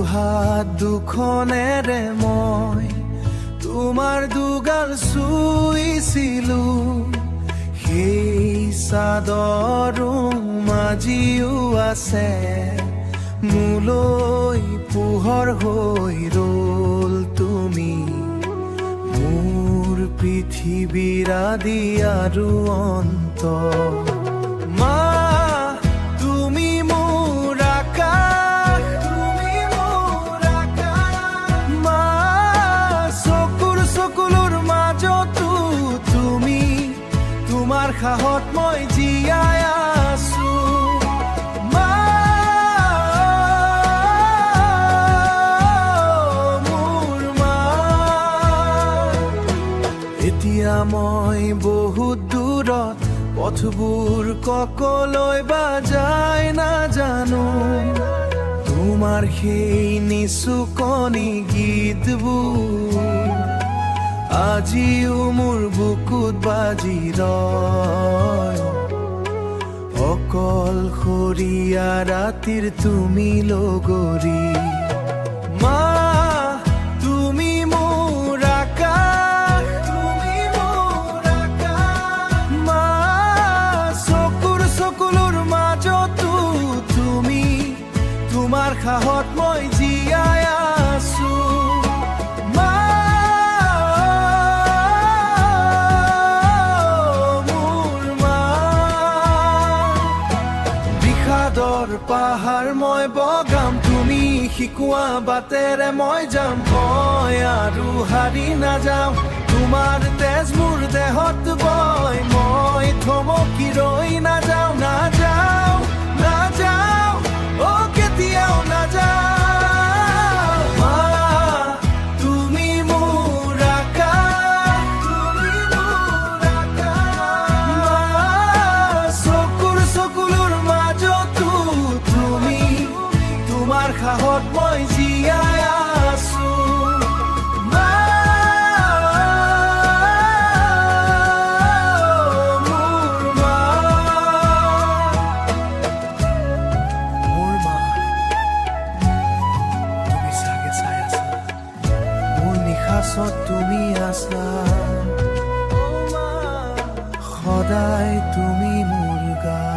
দুহাত দুখনেৰে মই তোমাৰ দুগাল চুইছিলো, সেই চাদৰো আজিও আছে মোলৈ পোহৰ হৈ ৰল তুমি, মোৰ পৃথিৱীৰ আদি আৰু অন্ত। মা তুমি মোৰ আকাশ, তুমি মোৰ আকাশ, মা চকুলোৰ মাজতো তুমি, তোমাৰ সাহত মই জীয়াই আছো। মা মোৰ মা, এতিয়া মই বহুত দূৰত, পথবোৰ ককলৈ বা যায় নাজানো, তোমাৰ সেই নিচুকনি গীতবোৰ আজিও মোৰ বুকুত বাজি ৰয়। অকলশৰীয়া ৰাতিৰ তুমি লগৰী, মা তুমি মোৰ আকাশ, তুমি মোৰ আকাশ, মা চকুলোৰ মাজতো তুমি, তোমাৰ সাহত মই জীয়াই আছো। মা মোৰ মা, বিষাদৰ পাহাৰ মই বগাম, তুমি শিকোৱা বাটেৰে মই যাম, মই আৰু হাৰি নাযাওঁ, তোমাৰ তেজ মোৰ দেহত বয়, মই থমকি ৰৈ নাযাওঁ, নাযাওঁ নাযাওঁ, অ' কেতিয়াও নাযাওঁ। মা তুমি মোৰ আকাশ, তুমি মোৰ আকাশ, মা চকুলোৰ মাজতো তুমি, তোমাৰ সাহত মই জীয়াই আছো। মা মোৰ মা, মোৰ মা, তুমি চাগে চাই আছা, মোৰ নিশাচত তুমি আছা, সদায় তুমি মোৰ গা।